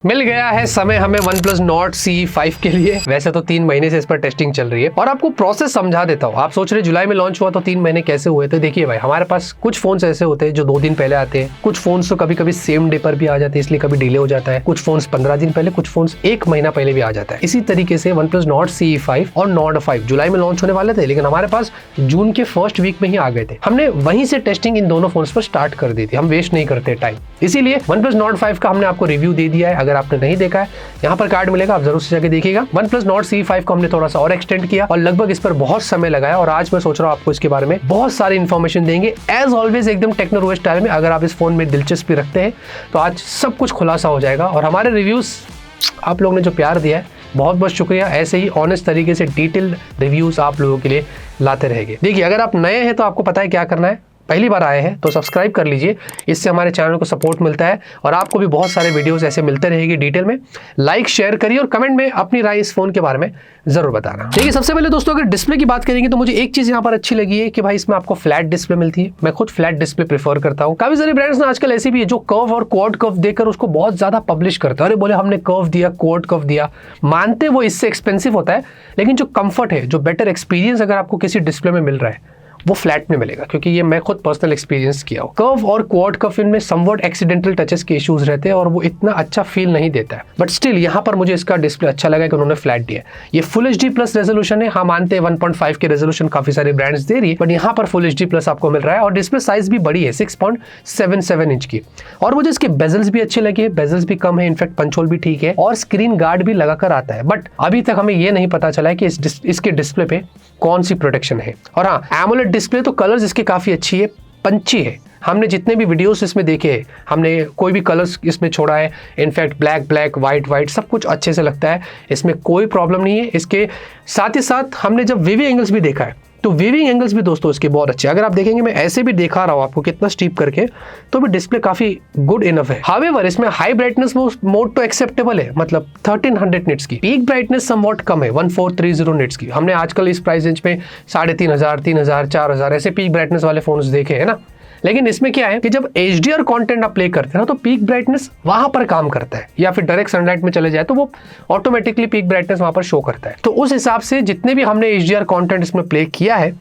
मिल गया है समय हमें OnePlus Nord CE5 के लिए। वैसे तो 3 महीने से इस पर टेस्टिंग चल रही है और आपको प्रोसेस समझा देता हूँ। आप सोच रहे जुलाई में लॉन्च हुआ तो 3 महीने कैसे हुए? तो देखिए भाई, हमारे पास कुछ फोन्स ऐसे होते हैं जो 2 दिन पहले आते हैं, कुछ फोन्स तो कभी कभी सेम डे पर भी आ जाते हैं, इसलिए कभी डिले हो जाता है। कुछ फोन्स 15 दिन पहले, कुछ फोन्स 1 महीना पहले भी आ जाता है। इसी तरीके से OnePlus Nord CE5 और Nord 5 जुलाई में लॉन्च होने वाले थे, लेकिन हमारे पास जून के फर्स्ट वीक में ही आ गए थे। हमने वहीं से टेस्टिंग इन दोनों फोन्स पर स्टार्ट कर दी थी। हम वेस्ट नहीं करते टाइम, इसीलिए OnePlus Nord 5 का हमने आपको रिव्यू दे दिया है। अगर आपने नहीं देखा है, यहाँ पर कार्ड मिलेगा, आप जरूर से जाके देखिएगा। OnePlus Nord CE5 को हमने थोड़ा सा और एक्सटेंड किया और लगभग इस पर बहुत समय लगाया और आज मैं सोच रहा हूँ आपको इसके बारे में बहुत सारी इन्फॉर्मेशन देंगे। एज ऑलवेज एकदम टेक्नोलॉजी स्टाइल में। अगर आप इस फोन में दिलचस्पी रखते हैं तो आज सब कुछ खुलासा हो जाएगा। और हमारे रिव्यूज आप लोगों ने जो प्यार दिया है, बहुत बहुत शुक्रिया। ऐसे ही ऑनेस्ट तरीके से डिटेल्ड रिव्यूज आप लोगों के लिए लाते रहेंगे। देखिए, अगर आप नए हैं तो आपको पता है क्या करना है। पहली बार आए हैं तो सब्सक्राइब कर लीजिए, इससे हमारे चैनल को सपोर्ट मिलता है और आपको भी बहुत सारे वीडियोस ऐसे मिलते रहेंगे डिटेल में। लाइक शेयर करिए और कमेंट में अपनी राय इस फोन के बारे में जरूर बताना। देखिए, सबसे पहले दोस्तों अगर डिस्प्ले की बात करेंगे तो मुझे एक चीज यहाँ पर अच्छी लगी है कि भाई इसमें आपको फ्लैट डिस्प्ले मिलती है। मैं खुद फ्लैट डिस्प्ले प्रेफर करता हूँ। काफी सारे ब्रांड्स ना आजकल ऐसे भी है जो कर्व और क्वाड कर्व देकर उसको बहुत ज्यादा पब्लिश करते हैं। अरे बोले हमने कर्व दिया, क्वाड कर्व दिया, मानते वो इससे एक्सपेंसिव होता है, लेकिन जो कंफर्ट है, जो बेटर एक्सपीरियंस अगर आपको किसी डिस्प्ले में मिल रहा है वो फ्लैट में मिलेगा, क्योंकि ये मैं खुद पर्सनल एक्सपीरियंस किया हूँ। कर्व और क्वाड कर्व इनमें समवट एक्सीडेंटल टचेस के इश्यूज रहते हैं और वो इतना अच्छा फील नहीं देता है, बट स्टिल यहाँ पर मुझे इसका डिस्प्ले अच्छा लगा कि उन्होंने फ्लैट दिया। ये फुल HD प्लस रेजोल्यूशन है। हाँ, मानते हैं 1.5 के रेजोल्यूशन काफी सारे ब्रांड्स दे रही है, बट यहाँ पर फुल HD प्लस आपको मिल रहा है और डिस्प्ले साइज भी बड़ी है, 6.77 इंच की। और मुझे इसके बेजल्स भी अच्छे लगे, बेजल्स भी कम है, इनफैक्ट पंच होल भी ठीक है और स्क्रीन गार्ड भी लगाकर आता है। बट अभी तक हमें ये नहीं पता चला है कि इसके डिस्प्ले पे कौन सी प्रोटेक्शन है। और हाँ, एमोलेड डिस्प्ले तो कलर्स इसकी काफी अच्छी है, पंची है। हमने जितने भी वीडियोस इसमें देखे हैं, हमने कोई भी कलर्स इसमें छोड़ा है, in fact black black, white white, सब कुछ अच्छे से लगता है। इसमें कोई प्रॉब्लम नहीं है। इसके साथ ही साथ हमने जब वीवी एंगल्स भी देखा है तो वीविंग एंगल्स भी दोस्तों इसके बहुत अच्छे। अगर आप देखेंगे, मैं ऐसे भी दिखा रहा हूँ आपको कितना स्टीप करके, तो भी डिस्प्ले काफी गुड इनफ है। हावेवर इसमें हाई ब्राइटनेस मोड तो एक्सेप्टेबल है, मतलब 1300 निट्स की। पीक ब्राइटनेस समवॉट कम है, 1430 निट्स की। हमने आजकल इस प्राइस रेंज में 3500, 3000, 4000 ऐसे पीक ब्राइटनेस वाले फोन्स देखे है ना। लेकिन इसमें क्या है कि जब HDR कंटेंट आप प्ले करते हैं ना, तो पीक ब्राइटनेस वहां पर काम करता है, या फिर डायरेक्ट सनलाइट में चले जाए तो वो ऑटोमेटिकली पीक ब्राइटनेस वहां पर शो करता है। तो उस हिसाब से जितने भी हमने HDR कंटेंट इसमें प्ले किया है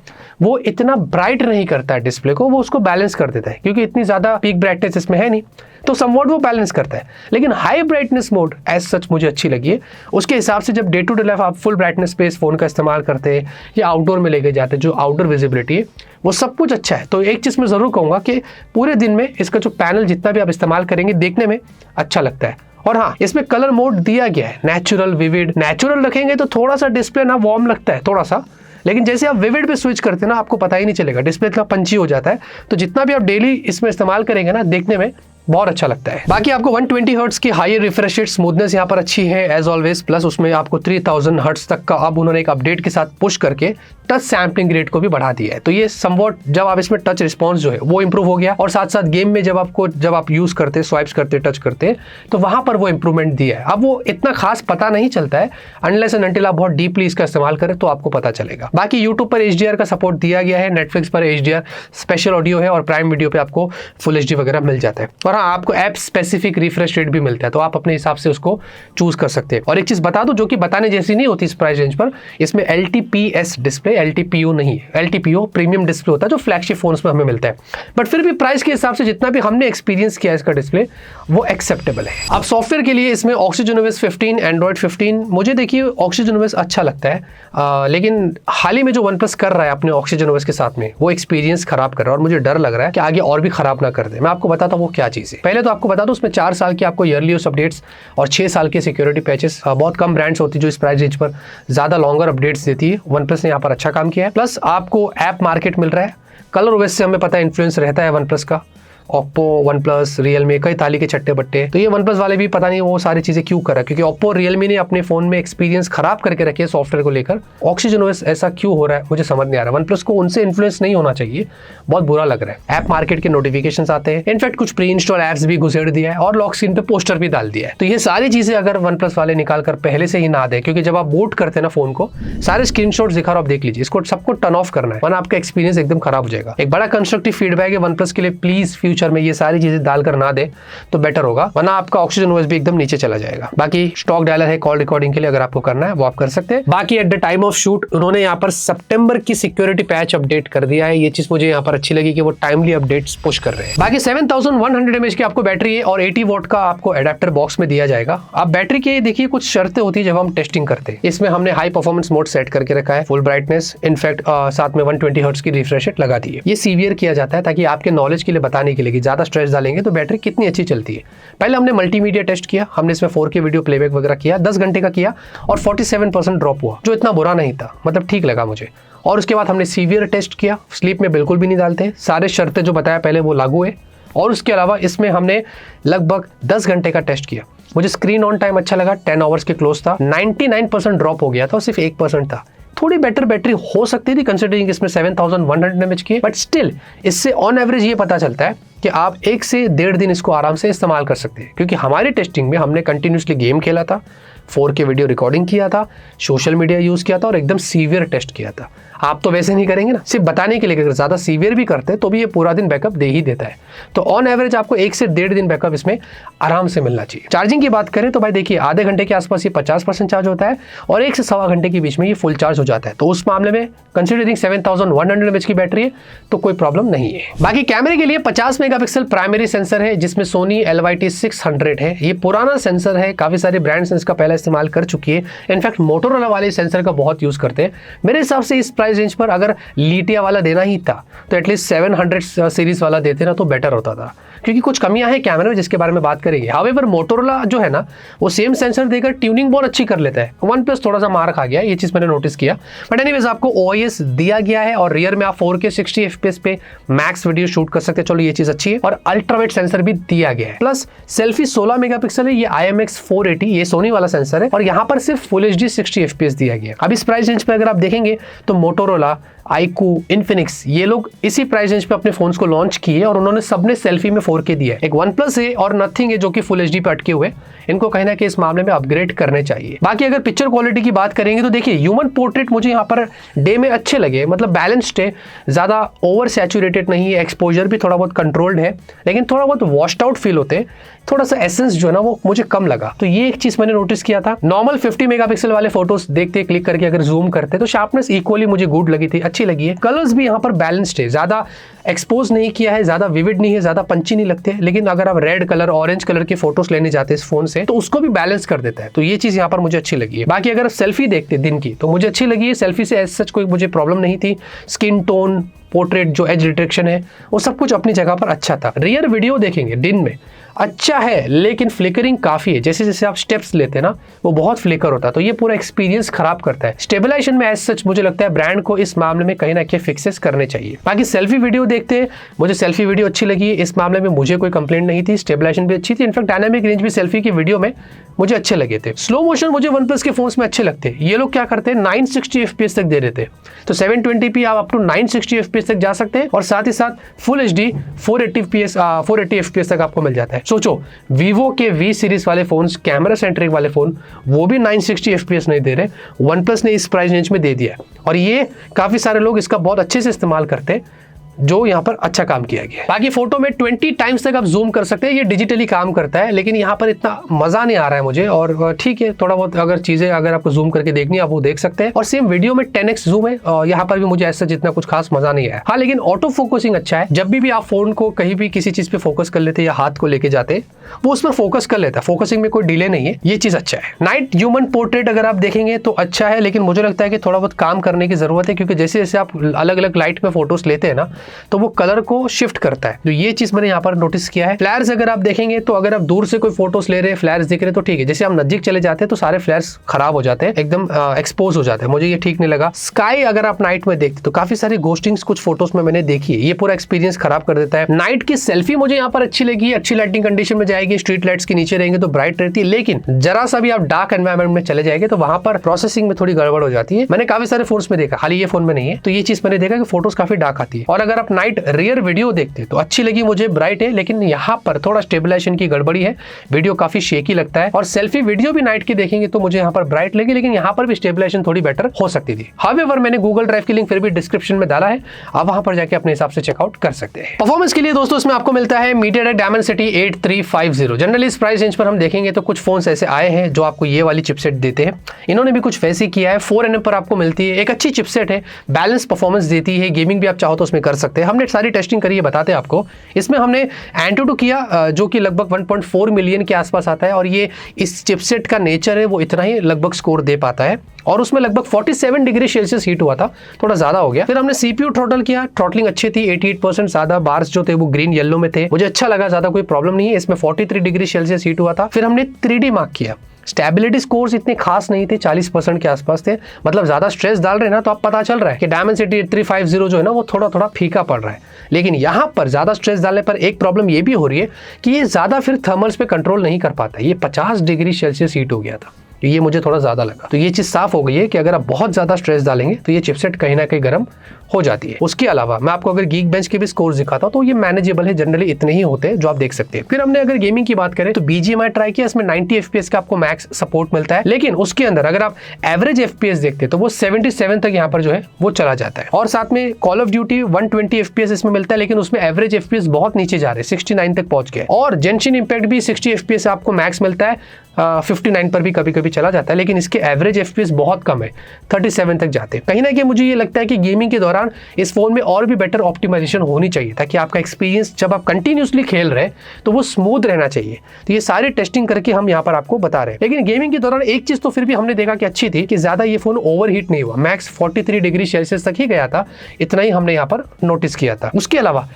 वो इतना ब्राइट नहीं करता है डिस्प्ले को, वो उसको बैलेंस कर देता है, क्योंकि इतनी ज्यादा पीक ब्राइटनेस इसमें है नहीं, तो समवॉट वो बैलेंस करता है। लेकिन high brightness mode as such मुझे अच्छी लगी है। उसके हिसाब से जब डे टू डे लाइफ आप फुल ब्राइटनेस पे इस फोन का इस्तेमाल करते हैं या आउटडोर में लेके जाते हैं, जो आउटडोर विजिबिलिटी है वो सब कुछ अच्छा है। तो एक चीज मैं जरूर कहूंगा कि पूरे दिन में इसका जो पैनल जितना भी आप इस्तेमाल करेंगे देखने में अच्छा लगता है। और हाँ, इसमें कलर मोड दिया गया है, नेचुरल, विविड। नेचुरल रखेंगे तो थोड़ा सा डिस्प्ले ना वार्म लगता है थोड़ा सा, लेकिन जैसे आप विविड पे स्विच करते हैं ना, आपको पता ही नहीं चलेगा, डिस्प्ले इतना पंची हो जाता है। तो जितना भी आप डेली इसमें इस्तेमाल करेंगे ना, देखने में बहुत अच्छा लगता है। बाकी आपको 120 हर्ट्ज की हायर रिफ्रेश रेट, स्मूथनेस यहाँ पर अच्छी है एज ऑलवेज। प्लस उसमें आपको 3000 हर्ट्ज तक का अब उन्होंने एक अपडेट के साथ पुश करके टच सैम्पलिंग रेट को भी बढ़ा दिया है। तो ये समवॉट जब आप इसमें टच रिस्पॉन्स जो है वो इंप्रूव हो गया, और साथ साथ गेम में जब आप यूज करते, स्वाइप्स करते, टच करते, तो वहां पर वो इंप्रूवमेंट दिया है। अब वो इतना खास पता नहीं चलता है, अनलेस एंड अनटिल आप बहुत डीपली इसका इस्तेमाल करें तो आपको पता चलेगा। बाकी यूट्यूब पर HDR का सपोर्ट दिया गया है, नेटफ्लिक्स पर HDR स्पेशल ऑडियो है और प्राइम वीडियो पे आपको फुल HD वगैरह मिल जाता है। और हाँ, आपको ऐप स्पेसिफिक रिफ्रेश रेट भी मिलता है, तो आप अपने हिसाब से उसको चूज कर सकते हैं। और एक चीज बता दो जो कि बताने जैसी नहीं होती इस प्राइस रेंज पर, इसमें LTPS डिस्प्ले, LTPO नहीं है। LTPO प्रीमियम डिस्प्ले होता है जो फ्लैगशिप फोन्स में हमें मिलता है, बट फिर भी प्राइस के हिसाब से जितना भी हमने एक्सपीरियंस किया इसका डिस्प्ले वो एक्सेप्टेबल है। अब सॉफ्टवेयर के लिए इसमें OxygenOS 15, Android 15, मुझे देखिए OxygenOS अच्छा लगता है, लेकिन हाल ही में जो OnePlus कर रहा है अपने OxygenOS के साथ में, वो एक्सपीरियंस खराब कर रहा है और मुझे डर लग रहा है कि आगे और भी खराब ना कर दे। मैं आपको बताता हूँ वो क्या चीज़ है। पहले तो आपको बता दो, उसमें 4 साल की आपको ईयरली यूज अपडेट्स और 6 साल के सिक्योरिटी पैचेस। बहुत कम ब्रांड्स होती है जो इस प्राइस रेंज पर ज्यादा लॉन्गर अपडेट्स देती है। OnePlus ने यहाँ पर अच्छा काम किया है। प्लस आपको ऐप मार्केट मिल रहा है। कलर OS से हमें पता है इन्फ्लुएंस रहता है OnePlus का, ओप्पो, OnePlus, Realme, कई ताली के चट्टे बट्टे। तो ये OnePlus वाले भी पता नहीं वो सारी चीजें क्यों कर रहा है, क्योंकि ओप्पो, Realme ने अपने फोन में एक्सपीरियंस खराब करके रखे है सॉफ्टवेयर को लेकर। OxygenOS ऐसा क्यों हो रहा है मुझे समझ नहीं आ रहा। OnePlus को उनसे इन्फ्लुएंस नहीं होना चाहिए, बहुत बुरा लग रहा है। ऐप मार्केट के नोटिफिकेशंस आते हैं, इनफैक्ट कुछ प्री इंस्टॉल ऐप्स भी घुसेड़ दिया है और लॉक स्क्रीन पे पोस्टर भी डाल दिया है। तो ये सारी चीजें अगर OnePlus वाले निकाल कर पहले से ही ना दे, क्योंकि जब आप बूट करते हैं ना फोन को, सारे स्क्रीनशॉट्स दिखा रहा, आप देख लीजिए, इसको सबको टर्न ऑफ करना है वरना आपका एक्सपीरियंस एकदम खराब हो जाएगा। एक बड़ा कंस्ट्रक्टिव फीडबैक है OnePlus के लिए, प्लीज फ्यूचर फ्यूचर में ये सारी चीजें डालकर ना दे तो बेटर होगा, वरना आपका ऑक्सीजन ओएस भी एकदम नीचे चला जाएगा। बाकी स्टॉक डायलर है कॉल रिकॉर्डिंग के लिए, अगर आपको करना है वो आप कर सकते हैं। बाकी at the time of shoot उन्होंने यहाँ पर सितंबर की सिक्योरिटी पैच अपडेट कर दिया है, ये चीज मुझे यहाँ पर अच्छी लगी कि वो टाइमली अपडेट्स पुश कर रहे हैं। बाकी 7100 mAh की आपको बैटरी है और 80 वॉट का आपको एडाप्टर बॉक्स में दिया जाएगा। आप बैटरी के देखिए कुछ शर्तें होती है जब हम टेस्टिंग करते हैं। इसमें हमने हाई परफॉर्मेंस मोड सेट करके रखा है, फुल ब्राइटनेस, इनफैक्ट साथ में 120 हर्ट्ज की रिफ्रेश रेट लगा दी है। ये सीवियर किया जाता है ताकि आपके नॉलेज के लिए बताने के लिए कि ज्यादा स्ट्रेस डालेंगे तो बैटरी कितनी अच्छी चलती है। पहले हमने मल्टीमीडिया टेस्ट किया, हमने इसमें 4K वीडियो प्लेबैक वगैरह किया, 10 घंटे का किया और 47% ड्रॉप हुआ, जो इतना बुरा नहीं था, मतलब ठीक लगा मुझे। और उसके बाद हमने सीवियर टेस्ट किया, स्लीप में बिल्कुल भी नहीं डालते, सारे शर्तें जो बताया पहले वो लागू है। और उसके अलावा इसमें हमने लगभग 10 घंटे का टेस्ट किया, मुझे स्क्रीन ऑन टाइम अच्छा लगा, 10 आवर्स के क्लोज था, 99% ड्रॉप हो गया था, सिर्फ 1% था। थोड़ी बेटर बैटरी हो सकती थी कंसिडरिंग इसमें 7100 mAh की, बट स्टिल इससे ऑन एवरेज ये पता चलता है कि आप 1 से 1.5 दिन इसको आराम से इस्तेमाल कर सकते हैं। क्योंकि हमारी टेस्टिंग में हमने कंटिन्यूसली गेम खेला था, 4K वीडियो रिकॉर्डिंग किया था, सोशल मीडिया यूज किया था और एकदम सीवियर टेस्ट किया था। आप तो वैसे नहीं करेंगे ना, सिर्फ बताने के लिए, अगर ज्यादा सीवियर भी करते हैं तो भी ये पूरा दिन बैकअप दे ही देता है। तो ऑन एवरेज आपको 1 से 1.5 दिन बैकअप इसमें आराम से मिलना चाहिए। चार्जिंग की बात करें तो भाई देखिए, आधे घंटे के आसपास ये 50% चार्ज होता है और 1 से सवा घंटे के बीच में ये फुल चार्ज हो जाता है। तो उस मामले में कंसिडरिंग 7100 mAh की बैटरी है तो कोई प्रॉब्लम नहीं है। बाकी कैमरे के लिए 50 मेगापिक्सल प्राइमरी सेंसर है जिसमें सोनी LYT600 है। ये पुराना सेंसर है, काफी सारे ब्रांड्स इसका पहले इस्तेमाल कर चुकी है, इनफैक्ट मोटोरोला वाले सेंसर का बहुत यूज करते हैं। मेरे हिसाब से इस प्राइस रेंज पर अगर लीटिया वाला देना ही था तो एटलीस्ट 700 सीरीज वाला देते ना तो बेटर होता था, क्योंकि कुछ कमियां हैं कैमरे में जिसके बारे में बात करेंगे। हावेवर मोटोरोला जो है ना वो सेम सेंसर देकर ट्यूनिंग बहुत अच्छी कर लेता है। OnePlus थोड़ा सा मार खा गया, ये चीज मैंने नोटिस किया। बट एनीवेज आपको OIS दिया गया है और रियर में आप 4K 60 FPS पे मैक्स वीडियो शूट कर सकते हैं, चलो ये चीज अच्छी है। और अल्ट्रावाइड सेंसर भी दिया गया है, प्लस सेल्फी 16 मेगापिक्सल है, ये IMX480 ये सोनी वाला सेंसर है और यहाँ पर सिर्फ फुल HD 60 FPS दिया गया है। अब इस प्राइस रेंज पे अगर आप देखेंगे तो मोटोरोला, iQOO, इन्फिनिक्स ये लोग इसी प्राइस रेंज पे अपने फोन्स को लॉन्च किए और उन्होंने सबने सेल्फी में 4K दिया है। एक OnePlus है और नथिंग है जो कि फुल HD पे अटके हुए, इनको कहीं ना कहीं इस मामले में अपग्रेड करने चाहिए। बाकी अगर पिक्चर क्वालिटी की बात करेंगे तो देखिए ह्यूमन पोर्ट्रेट मुझे यहाँ पर डे में अच्छे लगे, मतलब बैलेंस्ड है, ज्यादा ओवर सैचुरेटेड नहीं है, एक्सपोजर भी थोड़ा बहुत कंट्रोल्ड है, लेकिन थोड़ा बहुत वॉश्ड आउट फील होते हैं, थोड़ा सा एसेंस जो है ना वो मुझे कम लगा। तो ये एक चीज मैंने नोटिस किया था। नॉर्मल 50 मेगापिक्सल वाले फोटोज देखते क्लिक करके अगर जूम करते तो शार्पनेस इक्वली मुझे गुड लगी थी, अच्छी लगी है। कलर्स भी यहाँ पर बैलेंस्ड है, ज्यादा एक्सपोज नहीं किया है, ज्यादा विविड नहीं है, ज्यादा पंची नहीं लगते, लेकिन अगर आप रेड कलर, ऑरेंज कलर के फोटोज लेने जाते हैं इस फोन से तो उसको भी बैलेंस कर देता है। तो ये चीज यहाँ पर मुझे अच्छी लगी है। बाकी अगर सेल्फी देखते दिन की तो मुझे अच्छी लगी है, सेल्फी से एज सच कोई मुझे प्रॉब्लम नहीं थी। स्किन टोन, पोर्ट्रेट, जो एज डिटेक्शन है वो सब कुछ अपनी जगह पर अच्छा था। रियर वीडियो देखेंगे दिन में अच्छा है, लेकिन फ्लिकरिंग काफी है, जैसे जैसे आप स्टेप्स लेते हैं ना वो बहुत फ्लिकर होता है, तो ये पूरा एक्सपीरियंस खराब करता है। स्टेबलाइजेशन में एज सच मुझे लगता है ब्रांड को इस मामले में कहीं ना कहीं फिक्सेस करने चाहिए। बाकी सेल्फी वीडियो देखते हैं, मुझे सेल्फी वीडियो अच्छी लगी, इस मामले में मुझे कोई कंप्लेंट नहीं थी, स्टेबलाइजेशन भी अच्छी थी, इनफैक्ट डायनामिक रेंज भी सेल्फी की वीडियो में मुझे अच्छे लगे थे। स्लो मोशन मुझे OnePlus के फोन्स में अच्छे लगते हैं। ये लोग क्या करते हैं 960 FPS तक दे देते हैं, तो 720p आप अप टू 960 FPS तक जा सकते हैं और साथ ही साथ फुल HD 480 FPS तक आपको मिल जाता है। सोचो Vivo के V सीरीज वाले फोन्स, कैमरा सेंट्रिक वाले फोन, वो भी 960 FPS नहीं दे रहे, OnePlus ने इस प्राइस रेंज में दे दिया है और ये काफी सारे लोग इसका बहुत अच्छे से इस्तेमाल करते हैं, जो यहाँ पर अच्छा काम किया गया है। बाकी फोटो में 20 टाइम्स तक आप जूम कर सकते हैं, ये डिजिटली काम करता है, लेकिन यहाँ पर इतना मजा नहीं आ रहा है मुझे। और ठीक है, थोड़ा बहुत अगर चीजें अगर आपको जूम करके देखनी है आप वो देख सकते हैं। और सेम वीडियो में 10x जूम है, यहाँ पर भी मुझे ऐसा जितना कुछ खास मजा नहीं आया। हाँ, लेकिन ऑटो फोकसिंग अच्छा है, जब भी आप फोन को कहीं भी किसी चीज पे फोकस कर लेते या हाथ को लेके जाते वो उस पर फोकस कर लेता है, फोकसिंग में कोई डिले नहीं है, ये चीज अच्छा है। नाइट ह्यूमन पोर्ट्रेट अगर आप देखेंगे तो अच्छा है, लेकिन मुझे लगता है कि थोड़ा बहुत काम करने की जरूरत है, क्योंकि जैसे जैसे आप अलग अलग लाइट में फोटोज लेते हैं ना तो वो कलर को शिफ्ट करता है, तो ये चीज मैंने यहाँ पर नोटिस किया है। फ्लैर्स अगर आप देखेंगे तो अगर आप दूर से कोई फोटोज ले रहे हैं, फ्लैर्स दिख रहे हैं तो ठीक है, जैसे हम नजदीक चले जाते हैं तो सारे फ्लैर्स खराब हो जाते हैं, एकदम एक्सपोज हो जाते हैं, मुझे ये ठीक नहीं लगा। स्काई अगर आप नाइट में देखते तो काफी सारी गोस्टिंग्स कुछ फोटोज में मैंने देखी है, ये पूरा एक्सपीरियंस खराब कर देता है। नाइट की सेल्फी मुझे यहाँ पर अच्छी लगी, अच्छी लाइटिंग कंडीशन में जाएगी, स्ट्रीट लाइट्स के नीचे रहेंगे तो ब्राइट रहती है, लेकिन जरा सा भी आप डार्क एनवायरमेंट में चले जाएंगे तो वहां पर प्रोसेसिंग में थोड़ी गड़बड़ हो जाती है। मैंने काफी सारे फोन्स में देखा, खाली ये फोन में नहीं है, तो ये चीज मैंने देखा कि फोटोज काफी डार्क आती है। और अगर आप नाइट रियर वीडियो देखते तो अच्छी लगी मुझे, ब्राइट है, लेकिन यहाँ पर थोड़ा स्टेबलाइजेशन की गड़बड़ी है, वीडियो काफी शेकी लगता है। और सेल्फी वीडियो भी नाइट की देखेंगे तो मुझे यहाँ पर ब्राइट लगी, लेकिन यहाँ पर भी स्टेबलाइजेशन थोड़ी बेटर हो सकती थी। हावेवर मैंने गूगल ड्राइव की लिंक फिर भी डिस्क्रिप्शन में डाला है, आप वहां पर जाके अपने हिसाब से चेकआउट कर सकते हैं। परफॉर्मेंस के लिए दोस्तों इसमें आपको मिलता है MediaTek Dimensity 8350। जनरली इस प्राइस रेंज पर हम देखेंगे तो कुछ फोन्स ऐसे आए हैं जो आपको ये वाली चिपसेट देते हैं, इन्होंने भी कुछ वैसे किया है। 4nm पर आपको मिलती है, एक अच्छी चिपसेट है, बैलेंस परफॉर्मेंस देती है, गेमिंग भी आप चाहो तो उसमें कर सकते हैं। हमने सारी टेस्टिंग करी है, बताते हैं आपको। इसमें हमने Antutu किया जो कि लगभग 1.4 मिलियन के आसपास आता है, और ये इस चिपसेट का नेचर है वो इतना ही लगभग स्कोर दे पाता है, और उसमें लगभग 47 डिग्री सेल्सियस हीट हुआ था, थोड़ा ज्यादा हो गया। फिर हमने CPU थ्रॉटल किया, थ्रॉटलिंग अच्छी थी, 88%, ज्यादा बार्स जो थे वो ग्रीन येलो में थे, मुझे अच्छा लगा, ज्यादा कोई प्रॉब्लम नहीं है। इसमें 43 डिग्री सेल्सियस हीट हुआ था। फिर हमने 3D मार्क किया, स्टेबिलिटी स्कोर्स इतने खास नहीं थे, 40% के आसपास थे, मतलब ज्यादा स्ट्रेस डाल रहे हैं ना तो आप पता चल रहा है कि Dimensity 8350 जो है ना वो थोड़ा थोड़ा फीका पड़ रहा है। लेकिन यहाँ पर ज्यादा स्ट्रेस डालने पर एक प्रॉब्लम ये भी हो रही है कि ये ज्यादा फिर थर्मल्स पे कंट्रोल नहीं कर पाता, ये 50 डिग्री सेल्सियस हीट हो गया था, ये मुझे थोड़ा ज्यादा लगा। तो ये चीज साफ हो गई है कि अगर आप बहुत ज्यादा स्ट्रेस डालेंगे तो ये चिपसेट कहीं ना कहीं गर्म हो जाती है। उसके अलावा मैं आपको अगर Geekbench के भी स्कोर्स दिखाता हूं तो ये मैनेजेबल है, जनरली इतने ही होते हैं जो आप देख सकते हैं। फिर हमने अगर गेमिंग की बात करें तो BGMI ट्राई किया, इसमें 90 FPS का आपको मैक्स सपोर्ट मिलता है, लेकिन उसके अंदर अगर आप एवरेज FPS देखते हैं तो वो 77 तक यहाँ पर जो है वो चला जाता है। और साथ में Call of Duty 120 FPS इसमें मिलता है, लेकिन उसमें एवरेज FPS बहुत नीचे जा रहे हैं, 69 तक पहुंच गए। और Genshin Impact भी 60 FPS आपको मैक्स मिलता है, 59 पर भी कभी कभी चला जाता है, लेकिन इसके एवरेज FPS बहुत कम है, 37 तक जाते हैं। कहीं ना कहीं मुझे ये लगता है कि गेमिंग के दौरान इस फोन में और भी बेटर ऑप्टिमाइजेशन होनी चाहिए, ताकि आपका एक्सपीरियंस जब आप कंटिन्यूसली खेल रहे हैं तो वो स्मूथ रहना चाहिए। तो ये सारी टेस्टिंग करके हम यहाँ पर आपको बता रहे हैं। लेकिन गेमिंग के दौरान एक चीज तो फिर भी हमने देखा कि अच्छी थी कि ज्यादा ये फोन ओवरहीट नहीं हुआ, मैक्स 43 डिग्री सेल्सियस तक ही गया था, इतना ही हमने यहाँ पर नोटिस किया था। उसके अलावा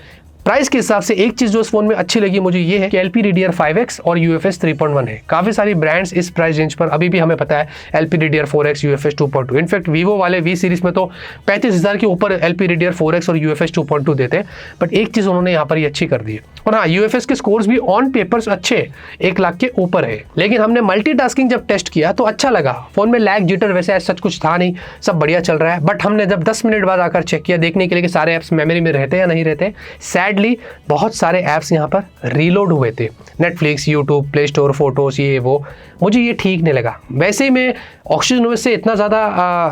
प्राइस के हिसाब से एक चीज जो इस फोन में अच्छी लगी मुझे ये है कि LPDDR5X और UFS 3.1 है। काफी सारी ब्रांड्स इस प्राइस रेंज पर अभी भी हमें पता है LPDDR4X UFS 2.2, इनफैक्ट वीवो वाले V सीरीज में तो 35,000 के ऊपर LPDDR4X और UFS 2.2 देते हैं, बट एक चीज उन्होंने यहाँ पर ये अच्छी कर दी है। और हाँ, UFS के स्कोर्स भी ऑन पेपर्स अच्छे 1 लाख के ऊपर है, लेकिन हमने मल्टीटास्किंग जब टेस्ट किया तो अच्छा लगा। फोन में लैग जिटर वैसे सच कुछ था नहीं, सब बढ़िया चल रहा है, बट हमने जब 10 मिनट बाद आकर चेक किया देखने के लिए कि सारे ऐप्स मेमोरी में रहते या नहीं रहते, सैडली बहुत सारे ऐप्स यहाँ पर रीलोड हुए थे, Netflix, YouTube, play store, photos, ये वो, मुझे ये ठीक नहीं लगा। वैसे ही मैं ऑक्सीजन से इतना ज़्यादा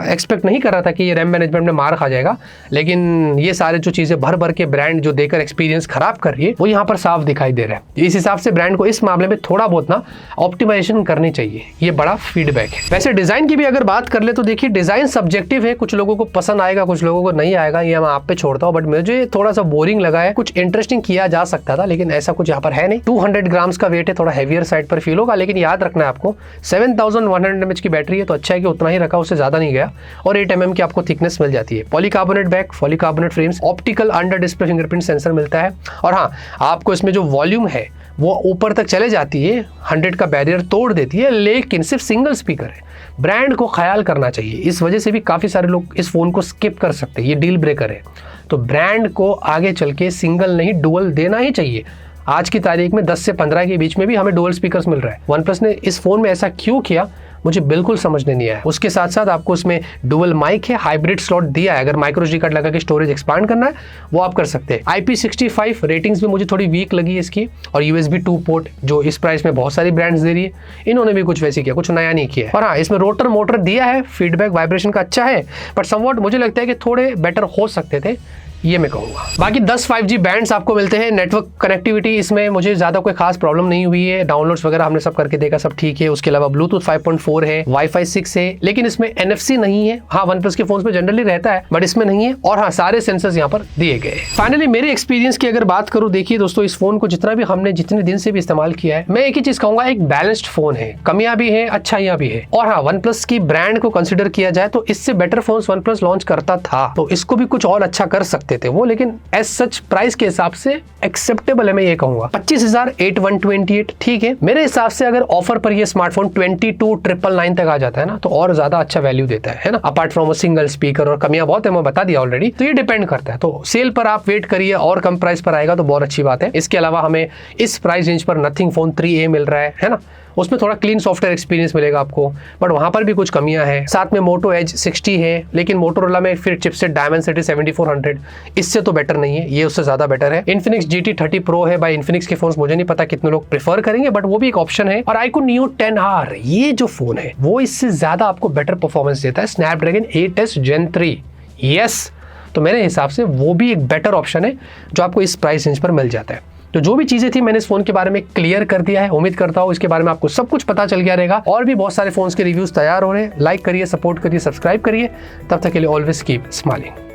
एक्सपेक्ट नहीं कर रहा था कि ये रैम मैनेजमेंट में मार खा जाएगा, लेकिन ये सारे जो चीज़ें भर भर के ब्रांड जो देकर एक्सपीरियंस खराब कर रही है वो यहाँ पर साफ दिखाई दे रहा है। इस हिसाब से ब्रांड को इस मामले में थोड़ा बहुत ना ऑप्टिमाइजेशन करनी चाहिए, ये बड़ा फीडबैक है। वैसे डिज़ाइन की भी अगर बात कर ले तो देखिए डिज़ाइन सब्जेक्टिव है, कुछ लोगों को पसंद आएगा, कुछ लोगों को नहीं आएगा, ये मैं आप पे छोड़ता हूँ, बट मुझे थोड़ा सा बोरिंग लगा है। कुछ इंटरेस्टिंग किया जा सकता था, लेकिन ऐसा कुछ यहाँ पर है नहीं। 200 ग्राम्स का वेट है, थोड़ा हैवियर साइड पर फील होगा, लेकिन याद रखना है आपको 7100 mAh की बैटरी है, तो अच्छा है कि उतना ही रखा, उससे ज्यादा नहीं गया। और 8 mm की आपको थिकनेस मिल जाती है। Polycarbonate back, polycarbonate frames, optical under display fingerprint sensor मिलता है। और हाँ, आपको इसमें जो वॉल्यूम है वो ऊपर तक चले जाती है, 100 का बैरियर तोड़ देती है, लेकिन सिर्फ सिंगल स्पीकर है। ब्रांड को ख्याल करना चाहिए, इस वजह से भी काफ़ी सारे लोग इस फ़ोन को स्किप कर सकते हैं, ये डील ब्रेकर है। तो ब्रांड को आगे चल के सिंगल नहीं डुअल देना ही चाहिए। आज की तारीख में 10 से 15 के बीच में भी हमें डुअल स्पीकर्स मिल रहा है। OnePlus ने इस फ़ोन में ऐसा क्यों किया मुझे बिल्कुल समझने नहीं आया। उसके साथ साथ आपको इसमें डुअल माइक है, हाइब्रिड स्लॉट दिया है, अगर माइक्रो SD कार्ड लगा के स्टोरेज एक्सपांड करना है वो आप कर सकते हैं। IP65 रेटिंग्स भी मुझे थोड़ी वीक लगी इसकी, और USB 2 पोर्ट जो इस प्राइस में बहुत सारी ब्रांड्स दे रही है, इन्होंने भी कुछ वैसे किया, कुछ नया नहीं किया है। और हाँ, इसमें रोटर मोटर दिया है, फीडबैक वाइब्रेशन का अच्छा है, बट समवॉट मुझे लगता है कि थोड़े बेटर हो सकते थे, ये मैं कहूँगा। बाकी 10 5G बैंड्स आपको मिलते हैं। नेटवर्क कनेक्टिविटी इसमें मुझे ज़्यादा कोई खास प्रॉब्लम नहीं हुई है, डाउनलोड्स वगैरह हमने सब करके देखा, सब ठीक है। उसके अलावा ब्लूटूथ 5.4 है, Wi-Fi 6 है, लेकिन इसमें NFC नहीं है। हाँ, OnePlus के फोन में जनरली रहता है, बट इसमें नहीं है। और हाँ, सारे सेंसर्स यहाँ पर दिए गए। फाइनली मेरे एक्सपीरियंस की अगर बात करूँ, देखिए दोस्तों, इस फोन को जितना भी हमने जितने दिन से भी इस्तेमाल किया है, मैं एक ही चीज़ कहूँगा, एक बैलेंस्ड फोन है, कमियाँ भी है, अच्छाइयाँ भी है। और हाँ, OnePlus की ब्रांड को कंसिडर किया जाए तो इससे बेटर फोन OnePlus लॉन्च करता था, तो इसको भी कुछ और अच्छा कर सकते थे वो, लेकिन एज सच प्राइस के हिसाब से एक्सेप्टेबल है, मैं ये कहूंगा। 25,828 ठीक है मेरे हिसाब से। अगर ऑफर पर ये स्मार्टफोन 22,999 तक आ जाता है ना, तो और ज्यादा अच्छा वैल्यू देता है ना, apart from a single speaker. और कमियां बहुत है, मैं बता दिया ऑलरेडी, तो ये डिपेंड करता है। तो सेल पर आप वेट करिए, और कम प्राइस पर आएगा तो बहुत अच्छी बात है। इसके अलावा हमें इस प्राइस रेंज पर नथिंग फोन 3A मिल रहा है ना, उसमें थोड़ा क्लीन सॉफ्टवेयर एक्सपीरियंस मिलेगा आपको, बट वहां पर भी कुछ कमियां हैं। साथ में मोटो एज 60 है, लेकिन मोटोरोला में फिर चिपसेट डायमेंसिटी 7400, इससे तो बेटर नहीं है, ये उससे ज्यादा बेटर है। इन्फिनिक्स GT 30 Pro है बाय इन्फिनिक्स के फोन, मुझे नहीं पता कितने लोग प्रेफर करेंगे, बट वो भी एक ऑप्शन है। और iQOO Neo 10R, ये जो फोन है वो इससे ज्यादा आपको बेटर परफॉर्मेंस देता है, स्नैपड्रैगन 8S Gen 3। यस, तो मेरे हिसाब से वो भी एक बेटर ऑप्शन है जो आपको इस प्राइस रेंज पर मिल जाता है। तो जो भी चीजें थी मैंने इस फोन के बारे में क्लियर कर दिया है। उम्मीद करता हूँ इसके बारे में आपको सब कुछ पता चल गया रहेगा। और भी बहुत सारे फोन्स के रिव्यूज तैयार हो रहे हैं। लाइक करिए, सपोर्ट करिए, सब्सक्राइब करिए। तब तक के लिए ऑलवेज कीप स्माइलिंग।